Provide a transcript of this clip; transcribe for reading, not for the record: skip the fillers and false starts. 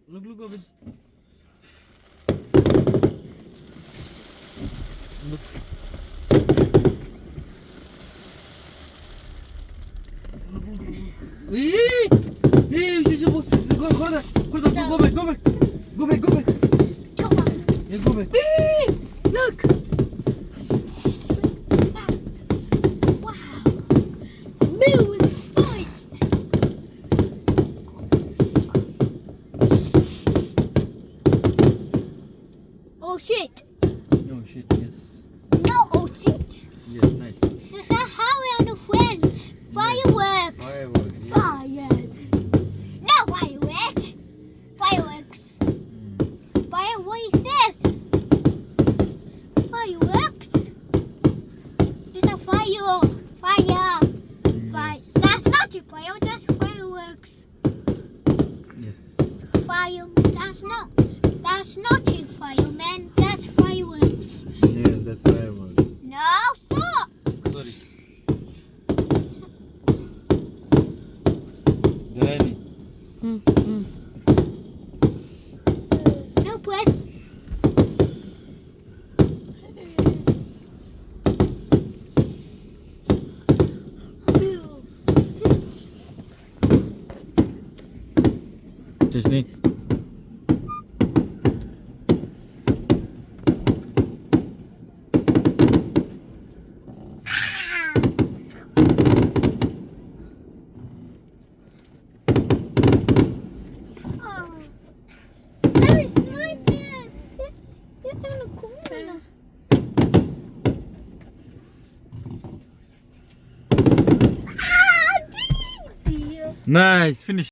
Look, Ovid. Look. Hey, she's supposed to go back. Go back. Come on. Yeah, go back. Look. Wow. Bill was spiked. Oh shit. No shit. Yes. No, oh shit. Yes. Nice. This is how we are the friends. Fireworks. Fireworks. Yeah. Fires. No fireworks. Fireworks. Fire, what is this? Fireworks. It's a fire. Fire. Fire. That's not a fire. That's fireworks. Yes. Fire. That's not a fire, man. That's fireworks. Yes, that's fireworks. No, stop. Sorry. Granny. No, pues. Disney. That is my dad. It's on the corner. Ah, dear. Nice. Finish.